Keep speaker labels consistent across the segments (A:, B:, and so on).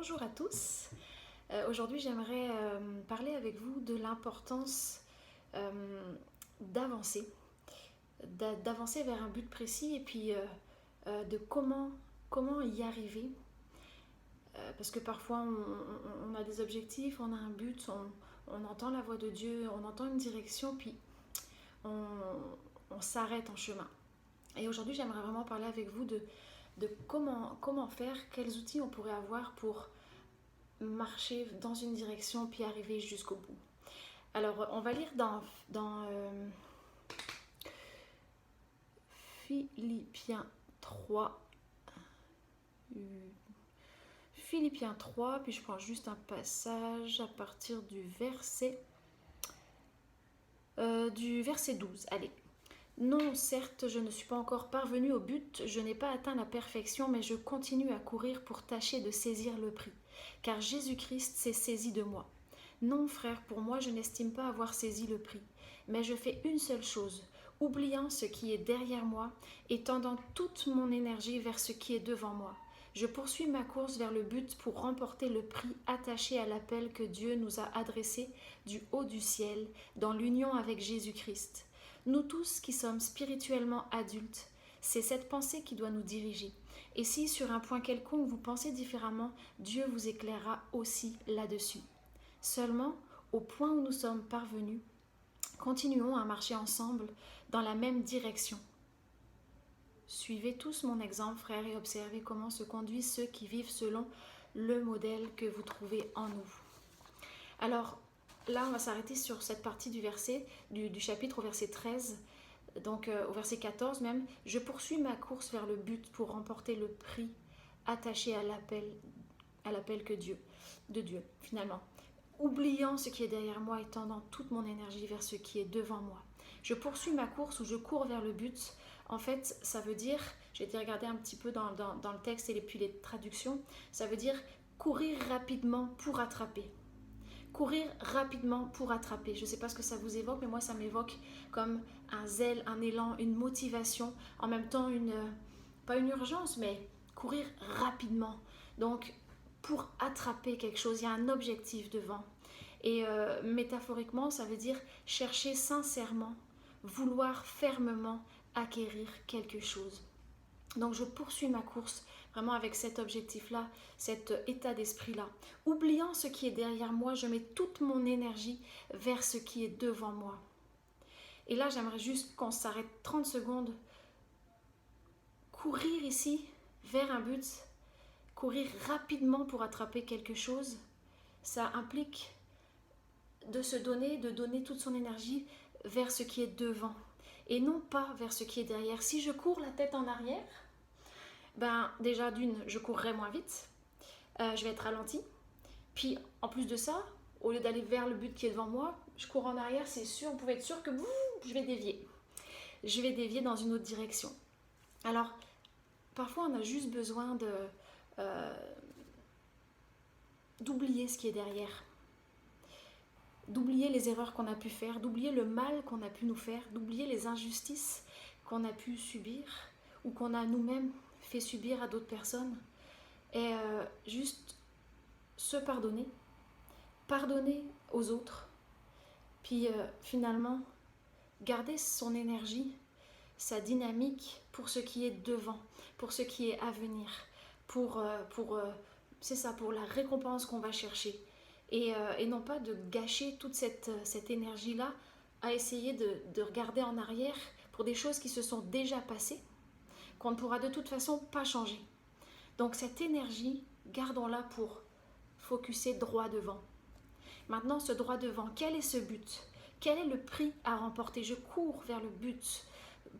A: Bonjour à tous. Aujourd'hui, j'aimerais parler avec vous de l'importance d'avancer, d'avancer vers un but précis et puis de comment y arriver. Parce que parfois, on a des objectifs, on a un but, on entend la voix de Dieu, on entend une direction, puis on, on s'arrête en chemin. Et aujourd'hui, j'aimerais vraiment parler avec vous de comment faire, quels outils on pourrait avoir pour marcher dans une direction puis arriver jusqu'au bout. Alors, on va lire dans Philippiens 3. Philippiens 3, puis je prends juste un passage à partir du verset 12. Allez. Non, certes, je ne suis pas encore parvenu au but, je n'ai pas atteint la perfection, mais je continue à courir pour tâcher de saisir le prix, car Jésus-Christ s'est saisi de moi. Non, frère, pour moi, je n'estime pas avoir saisi le prix, mais je fais une seule chose, oubliant ce qui est derrière moi et tendant toute mon énergie vers ce qui est devant moi. Je poursuis ma course vers le but pour remporter le prix attaché à l'appel que Dieu nous a adressé du haut du ciel, dans l'union avec Jésus-Christ. Nous tous qui sommes spirituellement adultes, c'est cette pensée qui doit nous diriger. Et si sur un point quelconque vous pensez différemment, Dieu vous éclairera aussi là-dessus. Seulement, au point où nous sommes parvenus, continuons à marcher ensemble dans la même direction. Suivez tous mon exemple, frères, et observez comment se conduisent ceux qui vivent selon le modèle que vous trouvez en nous. Alors, là, on va s'arrêter sur cette partie du verset, du chapitre au verset 13, donc au verset 14 même. Je poursuis ma course vers le but pour remporter le prix attaché à l'appel de Dieu, finalement. Oubliant ce qui est derrière moi et tendant toute mon énergie vers ce qui est devant moi. Je poursuis ma course ou je cours vers le but. En fait, ça veut dire, j'ai été regarder un petit peu dans le texte et puis les traductions, ça veut dire courir rapidement pour attraper. Courir rapidement pour attraper. Je ne sais pas ce que ça vous évoque, mais moi ça m'évoque comme un zèle, un élan, une motivation, en même temps pas une urgence, mais courir rapidement. Donc pour attraper quelque chose, il y a un objectif devant. Et métaphoriquement, ça veut dire chercher sincèrement, vouloir fermement acquérir quelque chose. Donc je poursuis ma course vraiment avec cet objectif-là, cet état d'esprit-là. Oubliant ce qui est derrière moi, je mets toute mon énergie vers ce qui est devant moi. Et là, j'aimerais juste qu'on s'arrête 30 secondes. Courir ici vers un but, courir rapidement pour attraper quelque chose, ça implique de donner toute son énergie vers ce qui est devant et non pas vers ce qui est derrière. Si je cours la tête en arrière, déjà d'une, je courrai moins vite, je vais être ralenti. Puis en plus de ça, au lieu d'aller vers le but qui est devant moi, je cours en arrière, c'est sûr, vous pouvez être sûr que je vais dévier. Je vais dévier dans une autre direction. Alors, parfois on a juste besoin d'oublier ce qui est derrière. D'oublier les erreurs qu'on a pu faire, d'oublier le mal qu'on a pu nous faire, d'oublier les injustices qu'on a pu subir ou qu'on a nous-mêmes fait subir à d'autres personnes et juste se pardonner aux autres, puis finalement garder son énergie, sa dynamique pour ce qui est devant, pour ce qui est à venir, c'est ça, pour la récompense qu'on va chercher et non pas de gâcher toute cette énergie-là à essayer de regarder en arrière pour des choses qui se sont déjà passées, qu'on ne pourra de toute façon pas changer. Donc cette énergie, gardons-la pour focuser droit devant. Maintenant, ce droit devant, quel est ce but? Quel est le prix à remporter? Je cours vers le but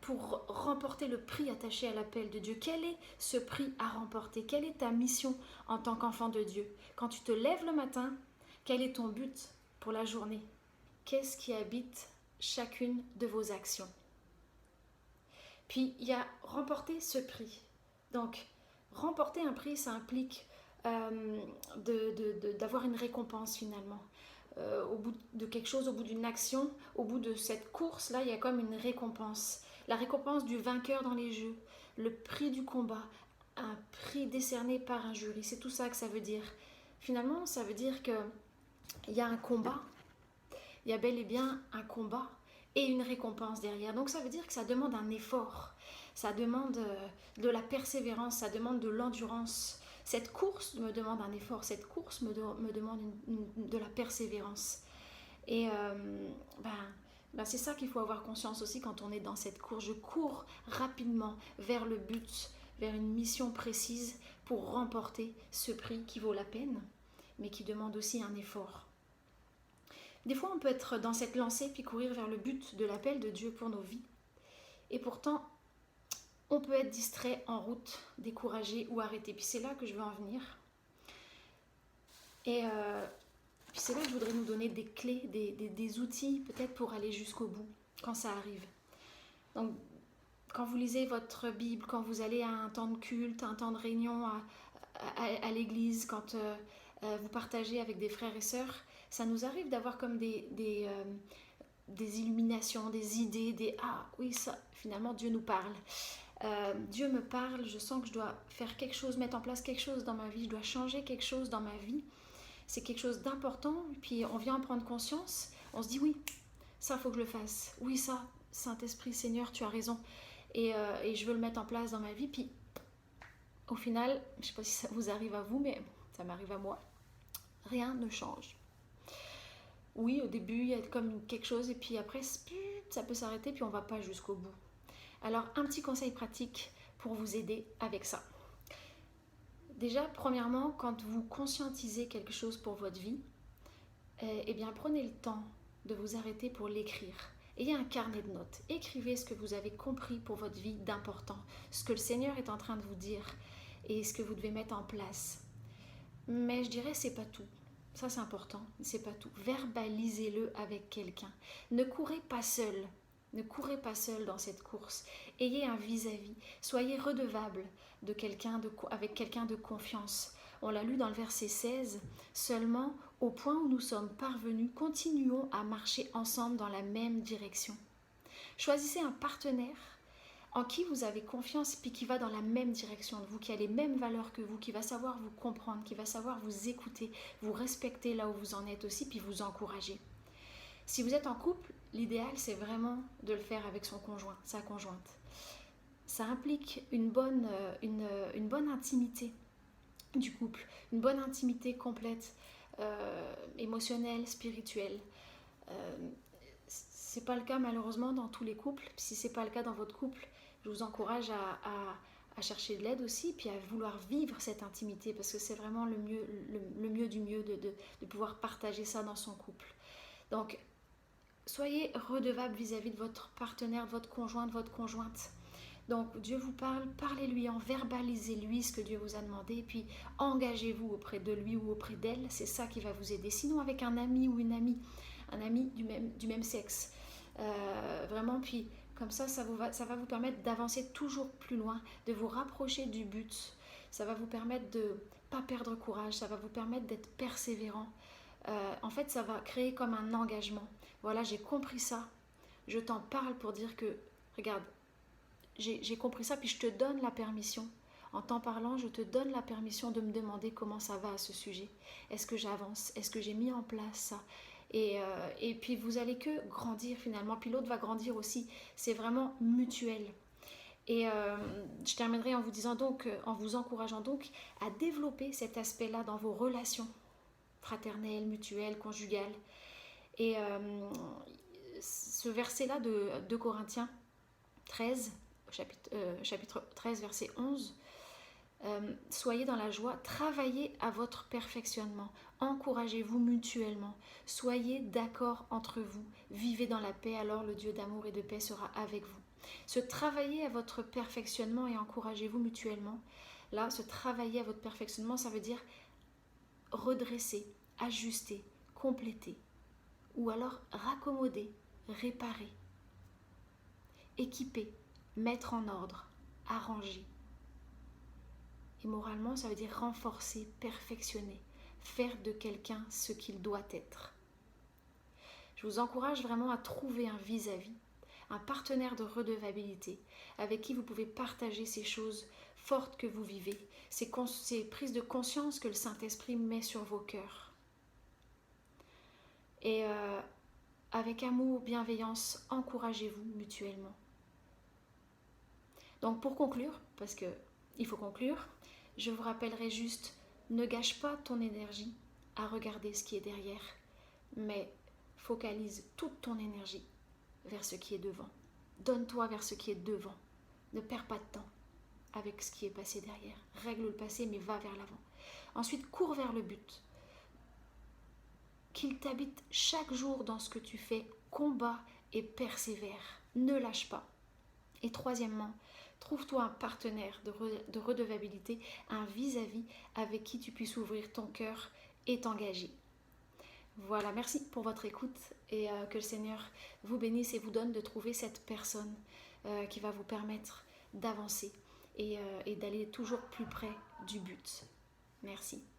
A: pour remporter le prix attaché à l'appel de Dieu. Quel est ce prix à remporter? Quelle est ta mission en tant qu'enfant de Dieu? Quand tu te lèves le matin, quel est ton but pour la journée? Qu'est-ce qui habite chacune de vos actions? Puis il y a remporter ce prix. Donc, remporter un prix, ça implique d'avoir une récompense finalement. Au bout de quelque chose, au bout d'une action, au bout de cette course-là, il y a comme une récompense. La récompense du vainqueur dans les jeux, le prix du combat, un prix décerné par un jury, c'est tout ça que ça veut dire. finalement, ça veut dire qu'il y a un combat, il y a bel et bien un combat et une récompense derrière. Donc ça veut dire que ça demande un effort, ça demande de la persévérance, ça demande de l'endurance. Cette course me demande un effort, cette course me demande de la persévérance. Et c'est ça qu'il faut avoir conscience aussi quand on est dans cette course. Je cours rapidement vers le but, vers une mission précise pour remporter ce prix qui vaut la peine, mais qui demande aussi un effort. Des fois, on peut être dans cette lancée puis courir vers le but de l'appel de Dieu pour nos vies. Et pourtant, on peut être distrait en route, découragé ou arrêté. Puis c'est là que je veux en venir. Et puis c'est là que je voudrais nous donner des clés, des outils peut-être pour aller jusqu'au bout quand ça arrive. Donc, quand vous lisez votre Bible, quand vous allez à un temps de culte, un temps de réunion à l'église, quand vous partagez avec des frères et sœurs, ça nous arrive d'avoir comme des illuminations, des idées, ah oui, ça, finalement Dieu nous parle. Dieu me parle, je sens que je dois faire quelque chose, mettre en place quelque chose dans ma vie, je dois changer quelque chose dans ma vie. C'est quelque chose d'important, puis on vient en prendre conscience, on se dit oui, ça faut que je le fasse. Oui, ça, Saint-Esprit, Seigneur, tu as raison. Et je veux le mettre en place dans ma vie. Puis au final, je ne sais pas si ça vous arrive à vous, mais ça m'arrive à moi. Rien ne change. Oui, au début, il y a comme quelque chose, et puis après, ça peut s'arrêter, puis on ne va pas jusqu'au bout. Alors, un petit conseil pratique pour vous aider avec ça. Déjà, premièrement, quand vous conscientisez quelque chose pour votre vie, eh bien, prenez le temps de vous arrêter pour l'écrire. Ayez un carnet de notes. Écrivez ce que vous avez compris pour votre vie d'important, ce que le Seigneur est en train de vous dire et ce que vous devez mettre en place. Mais je dirais, c'est pas tout. Ça, c'est important, c'est pas tout. Verbalisez-le avec quelqu'un. Ne courez pas seul. Ne courez pas seul dans cette course. Ayez un vis-à-vis. Soyez redevable avec quelqu'un de confiance. On l'a lu dans le verset 16. Seulement, au point où nous sommes parvenus, continuons à marcher ensemble dans la même direction. Choisissez un partenaire en qui vous avez confiance puis qui va dans la même direction que vous, qui a les mêmes valeurs que vous, qui va savoir vous comprendre, qui va savoir vous écouter, vous respecter là où vous en êtes aussi puis vous encourager. Si vous êtes en couple, l'idéal c'est vraiment de le faire avec son conjoint, sa conjointe. Ça implique une bonne intimité du couple, une bonne intimité complète, émotionnelle, spirituelle. C'est pas le cas malheureusement dans tous les couples. Si c'est pas le cas dans votre couple, je vous encourage à chercher de l'aide aussi, puis à vouloir vivre cette intimité, parce que c'est vraiment le mieux du mieux de pouvoir partager ça dans son couple. Donc, soyez redevable vis-à-vis de votre partenaire, de votre conjoint, de votre conjointe. Donc Dieu vous parle, parlez-lui, verbalisez-lui ce que Dieu vous a demandé, et puis engagez-vous auprès de lui ou auprès d'elle, c'est ça qui va vous aider. Sinon avec un ami ou une amie, un ami du même sexe, vraiment, puis comme ça va vous permettre d'avancer toujours plus loin, de vous rapprocher du but, ça va vous permettre de ne pas perdre courage, ça va vous permettre d'être persévérant. En fait, ça va créer comme un engagement. Voilà, j'ai compris ça, je t'en parle pour dire que, regarde, j'ai compris ça, puis je te donne la permission. En t'en parlant, je te donne la permission de me demander comment ça va à ce sujet. Est-ce que j'avance? Est-ce que j'ai mis en place ça? Et puis vous allez que grandir finalement, puis l'autre va grandir aussi. C'est vraiment mutuel. Et je terminerai en vous disant donc, en vous encourageant donc à développer cet aspect-là dans vos relations fraternelles, mutuelles, conjugales. Et ce verset-là de 2 Corinthiens 13, chapitre 13, verset 11, soyez dans la joie, travaillez à votre perfectionnement, encouragez-vous mutuellement, soyez d'accord entre vous, vivez dans la paix, alors le Dieu d'amour et de paix sera avec vous. Se travailler à votre perfectionnement et encouragez-vous mutuellement, là, se travailler à votre perfectionnement, ça veut dire redresser, ajuster, compléter, ou alors raccommoder, réparer, équiper, mettre en ordre, arranger. Et moralement, ça veut dire renforcer, perfectionner, faire de quelqu'un ce qu'il doit être. Je vous encourage vraiment à trouver un vis-à-vis, un partenaire de redevabilité avec qui vous pouvez partager ces choses fortes que vous vivez, ces prises de conscience que le Saint-Esprit met sur vos cœurs. Et avec amour, bienveillance, encouragez-vous mutuellement. Donc pour conclure, parce qu'il faut conclure, je vous rappellerai juste, ne gâche pas ton énergie à regarder ce qui est derrière, mais focalise toute ton énergie vers ce qui est devant. Donne-toi vers ce qui est devant. Ne perds pas de temps avec ce qui est passé derrière. Règle le passé, mais va vers l'avant. Ensuite, cours vers le but. Qu'il t'habite chaque jour dans ce que tu fais, combat et persévère. Ne lâche pas. Et troisièmement, trouve-toi un partenaire de redevabilité, un vis-à-vis avec qui tu puisses ouvrir ton cœur et t'engager. Voilà, merci pour votre écoute et que le Seigneur vous bénisse et vous donne de trouver cette personne qui va vous permettre d'avancer et d'aller toujours plus près du but. Merci.